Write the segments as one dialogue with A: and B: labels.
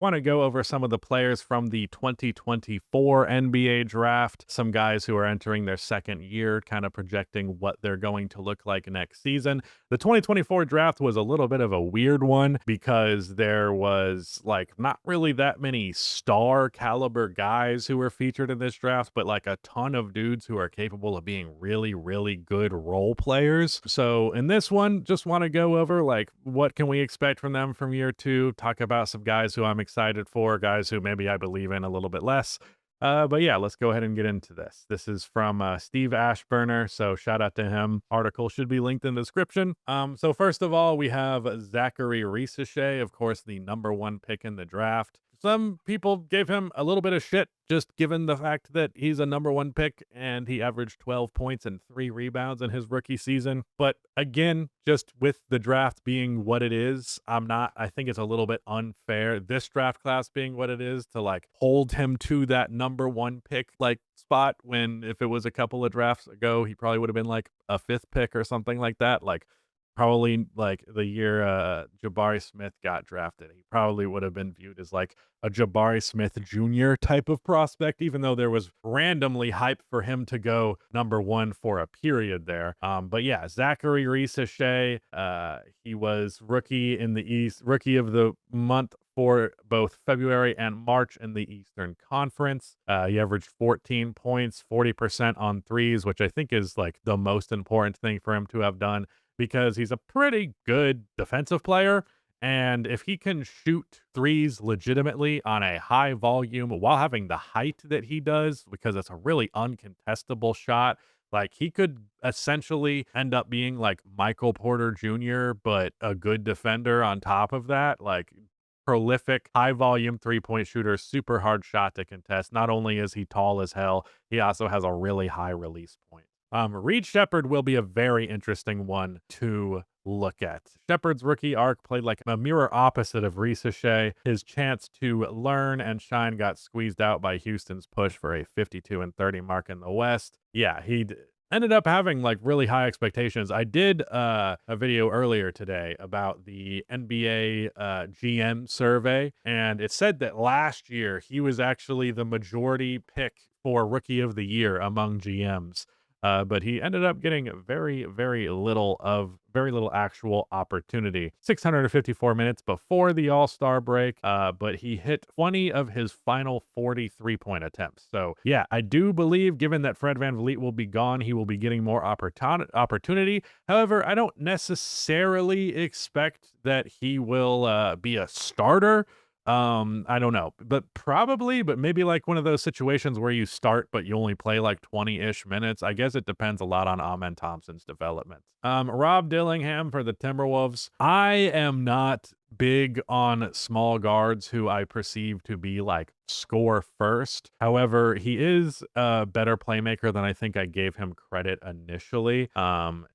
A: Want to go over some of the players from the 2024 NBA draft, some guys who are entering their second year, kind of projecting what they're going to look like next season. The 2024 draft was a little bit of a weird one because there was like not really that many star caliber guys who were featured in this draft, but like a ton of dudes who are capable of being really, really good role players. So in this one, just want to go over like what can we expect from them from year two, talk about some guys who I'm excited for, guys who maybe I believe in a little bit less. But yeah, let's go ahead and get into this. This is from Steve Ashburner, so shout out to him. Article should be linked in the description. So first of all, we have Zachary Risachet, of course, the #1 pick in the draft. Some people gave him a little bit of shit just given the fact that he's a #1 pick and he averaged 12 points and 3 rebounds in his rookie season. But again, just with the draft being what it is, I think it's a little bit unfair, this draft class being what it is, to like hold him to that #1 pick like spot when if it was a couple of drafts ago, he probably would have been like a 5th pick or something like that. Like probably like the year Jabari Smith got drafted, he probably would have been viewed as like a Jabari Smith Jr. type of prospect, even though there was randomly hype for him to go #1 for a period there. But yeah, Zachary Risachet, he was rookie in the East, rookie of the month for both February and March in the Eastern Conference. He averaged 14 points, 40% on threes, which I think is like the most important thing for him to have done because he's a pretty good defensive player. And if he can shoot threes legitimately on a high volume while having the height that he does, because it's a really uncontestable shot, like he could essentially end up being like Michael Porter Jr., but a good defender on top of that. Like prolific, high volume 3-point shooter, super hard shot to contest. Not only is he tall as hell, he also has a really high release point. Reed Shepherd will be a very interesting one to look at. Shepherd's rookie arc played like a mirror opposite of Risachet. His chance to learn and shine got squeezed out by Houston's push for a 52-30 mark in the West. Yeah, ended up having like really high expectations. I did a video earlier today about the NBA GM survey, and it said that last year he was actually the majority pick for rookie of the year among GMs. But he ended up getting very little actual opportunity. 654 minutes before the All-Star break, but he hit 20 of his final 40 3-point attempts. So yeah, I do believe, given that Fred VanVleet will be gone, he will be getting more opportunity. However, I don't necessarily expect that he will be a starter. I don't know, but maybe like one of those situations where you start, but you only play like 20-ish minutes. I guess it depends a lot on Amen Thompson's development. Rob Dillingham for the Timberwolves. I am not big on small guards who I perceive to be like score first. However, he is a better playmaker than I think I gave him credit initially.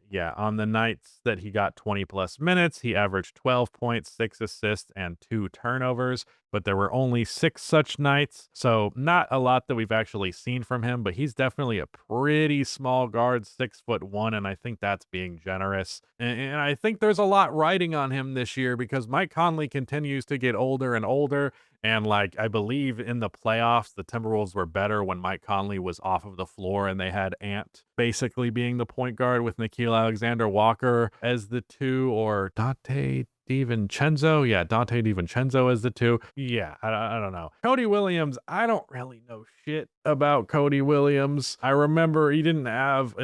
A: Yeah, on the nights that he got 20 plus minutes, he averaged 12 points, 6 assists, and 2 turnovers. But there were only 6 such nights, so not a lot that we've actually seen from him, but he's definitely a pretty small guard, 6'1", and I think that's being generous. And I think there's a lot riding on him this year because Mike Conley continues to get older and older. And like I believe in the playoffs, the Timberwolves were better when Mike Conley was off of the floor and they had Ant basically being the point guard with Nickeil Alexander-Walker as the 2, or Dante DiVincenzo. Yeah, Dante DiVincenzo as the 2. Yeah, I don't know. Cody Williams, I don't really know shit about Cody Williams. I remember he didn't have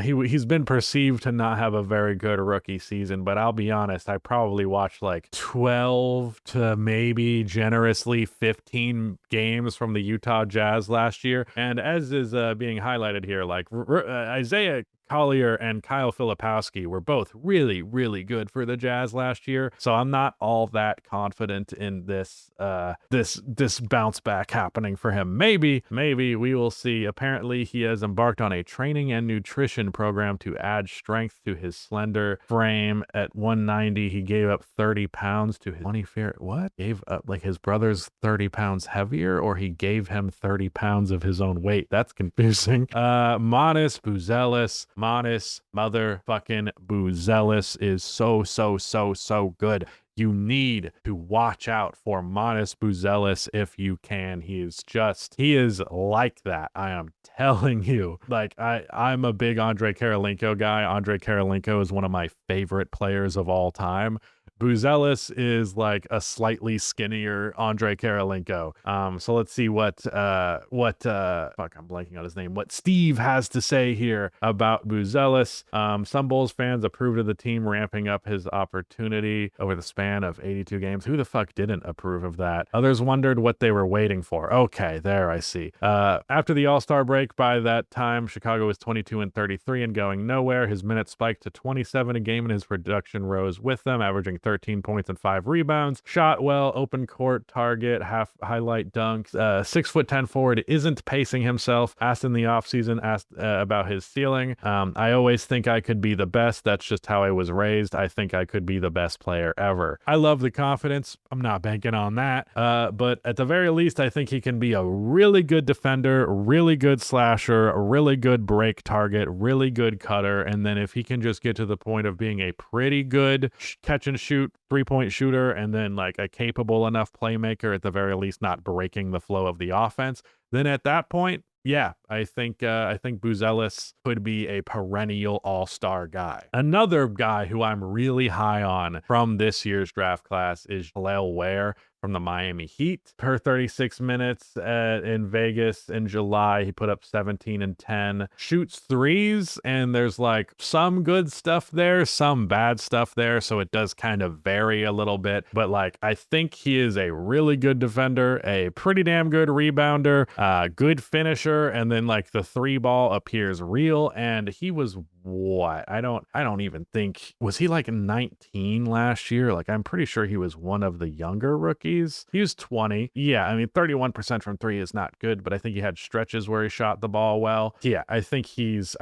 A: he's been perceived to not have a very good rookie season, but I'll be honest, I probably watched like 12 to maybe generously 15 games from the Utah Jazz last year. And as is being highlighted here, like Isaiah Collier and Kyle Filipowski were both really, really good for the Jazz last year. So I'm not all that confident in this bounce back happening for him. Maybe we will see. Apparently, he has embarked on a training and nutrition program to add strength to his slender frame. At 190, he gave up 30 pounds to his 20 what? Gave up like his brother's 30 pounds heavier, or he gave him 30 pounds of his own weight? That's confusing. Manis Buzelis. Manis motherfucking Buzelis is so good. You need to watch out for Manas Buzelis if you can. He is like that. I am telling you. Like, I'm a big Andrei Karolinko guy. Andrei Karolinko is one of my favorite players of all time. Buzelis is like a slightly skinnier Andrei Karolinko. So let's see what I'm blanking on his name. What Steve has to say here about Buzelis. Some Bulls fans approved of the team ramping up his opportunity over the span of 82 games. Who the fuck didn't approve of that? Others wondered what they were waiting for. Okay, there I see. After the All-Star break, by that time, Chicago was 22-33 and going nowhere. His minutes spiked to 27 a game and his production rose with them, averaging 13 points and 5 rebounds. Shot well, open court target, half highlight dunks. 6'10" forward isn't pacing himself. Asked in the offseason about his ceiling. I always think I could be the best. That's just how I was raised. I think I could be the best player ever. I love the confidence. I'm not banking on that. But at the very least, I think he can be a really good defender, really good slasher, a really good break target, really good cutter. And then if he can just get to the point of being a pretty good catch and shoot 3-point shooter and then like a capable enough playmaker, at the very least not breaking the flow of the offense, then at that point, yeah, I think Buzelis could be a perennial all-star guy. Another guy who I'm really high on from this year's draft class is Jaleel Ware from the Miami Heat. Per 36 minutes in Vegas in July, he put up 17 and 10. Shoots threes, and there's like some good stuff there, some bad stuff there, so it does kind of vary a little bit. But like, I think he is a really good defender, a pretty damn good rebounder, good finisher, and then like the three ball appears real. And he was what? I don't even think, was he like 19 last year? Like, I'm pretty sure he was one of the younger rookies. He was 20. Yeah, I mean, 31% from three is not good, but I think he had stretches where he shot the ball well. Yeah, I think he's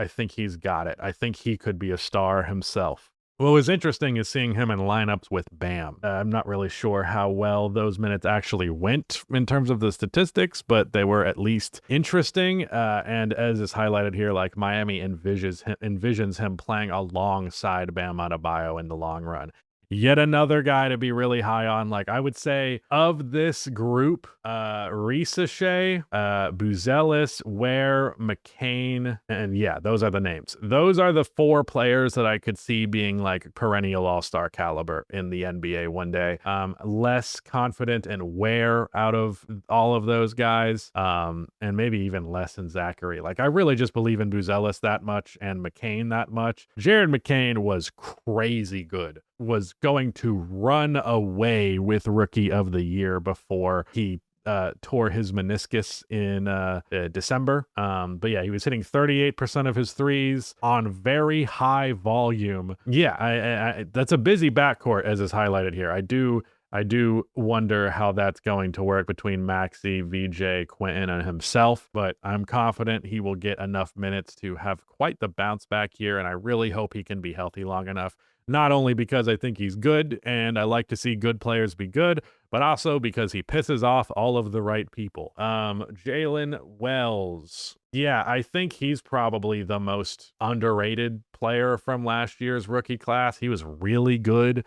A: got it. I think he could be a star himself. What was interesting is seeing him in lineups with Bam. I'm not really sure how well those minutes actually went in terms of the statistics, but they were at least interesting. And as is highlighted here, like Miami envisions him playing alongside Bam Adebayo in the long run. Yet another guy to be really high on. Like, I would say of this group, Risa Shea, Buzelis, Ware, McCain, and yeah, those are the names. Those are the four players that I could see being like perennial all-star caliber in the NBA one day. Less confident in Ware out of all of those guys, and maybe even less in Zachary. Like, I really just believe in Buzelis that much and McCain that much. Jared McCain was crazy good. Was going to run away with Rookie of the Year before he tore his meniscus in December. But yeah, he was hitting 38% of his threes on very high volume. Yeah, I that's a busy backcourt, as is highlighted here. I do wonder how that's going to work between Maxey, VJ, Quentin, and himself, but I'm confident he will get enough minutes to have quite the bounce back year, and I really hope he can be healthy long enough. Not only because I think he's good, and I like to see good players be good, but also because he pisses off all of the right people. Jalen Wells. Yeah, I think he's probably the most underrated player from last year's rookie class. He was really good.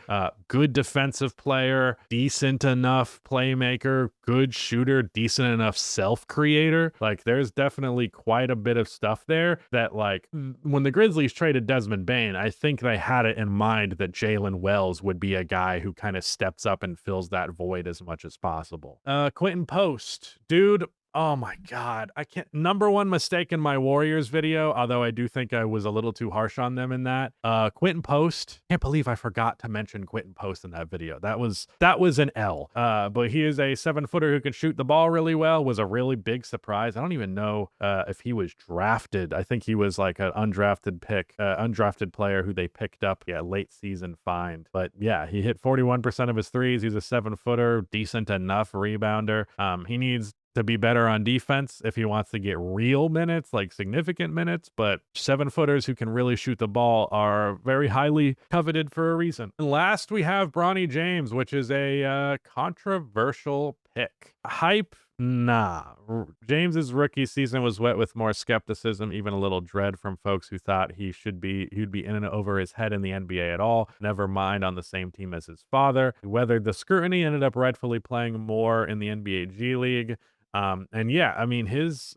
A: Good defensive player, decent enough playmaker, good shooter, decent enough self-creator. Like, there's definitely quite a bit of stuff there that, like, when the Grizzlies traded Desmond Bane, I think they had it in mind that Jalen Wells would be a guy who kind of steps up and fills that void as much as possible. Quentin Post. Dude, oh my God. I can't. Number one mistake in my Warriors video, although I do think I was a little too harsh on them in that. Quentin Post. Can't believe I forgot to mention Quentin Post in that video. That was an L. But he is a 7-footer who can shoot the ball really well. Was a really big surprise. I don't even know if he was drafted. I think he was like an undrafted player who they picked up, late season find. But yeah, he hit 41% of his threes. He's a 7-footer, decent enough rebounder. He needs to be better on defense if he wants to get real minutes, like significant minutes, but 7-footers who can really shoot the ball are very highly coveted for a reason. And last, we have Bronny James, which is a controversial pick. Hype? Nah. James's rookie season was wet with more skepticism, even a little dread from folks who thought he'd be in and over his head in the NBA at all, never mind on the same team as his father. He weathered the scrutiny, ended up rightfully playing more in the NBA G League. And yeah, I mean, his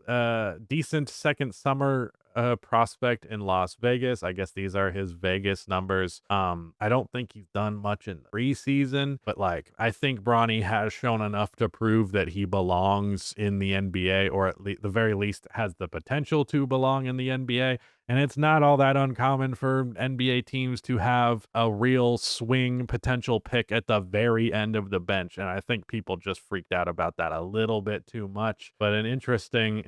A: decent second summer prospect in Las Vegas. I guess these are his Vegas numbers. I don't think he's done much in preseason, but like I think Bronny has shown enough to prove that he belongs in the NBA, or at the very least has the potential to belong in the NBA. And it's not all that uncommon for NBA teams to have a real swing potential pick at the very end of the bench. And I think people just freaked out about that a little bit too much. But an interesting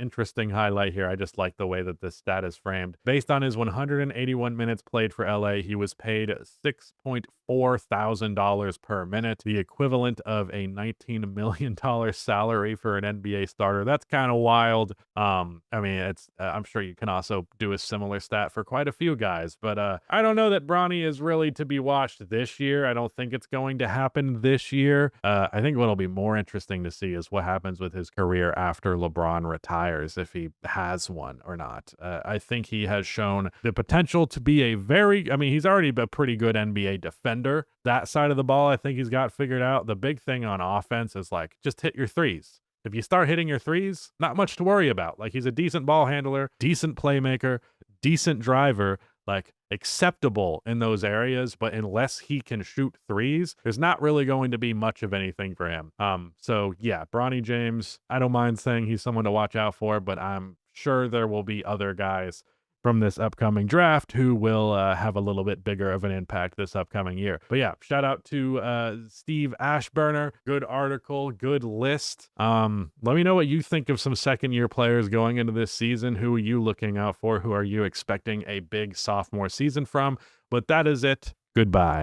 A: highlight here. I just like the way that this stat is framed. Based on his 181 minutes played for LA, he was paid $6.4 thousand per minute, the equivalent of a $19 million salary for an NBA starter. That's kind of wild. I mean, it's I'm sure you can also do a similar stat for quite a few guys, but I don't know that Bronny is really to be watched this year. I don't think it's going to happen this year. I think what'll be more interesting to see is what happens with his career after LeBron retires, if he has one or not. I think he has shown the potential to be I mean, he's already a pretty good NBA defender. That side of the ball, I think he's got figured out. The big thing on offense is like, just hit your threes. If you start hitting your threes, not much to worry about. Like, he's a decent ball handler, decent playmaker, decent driver, like acceptable in those areas, but unless he can shoot threes, there's not really going to be much of anything for him. So yeah, Bronny James, I don't mind saying he's someone to watch out for, but I'm sure there will be other guys from this upcoming draft who will have a little bit bigger of an impact this upcoming year. But yeah, shout out to Steve Ashburner. Good article, good list. Let me know what you think of some second-year players going into this season. Who are you looking out for? Who are you expecting a big sophomore season from? But that is it. Goodbye.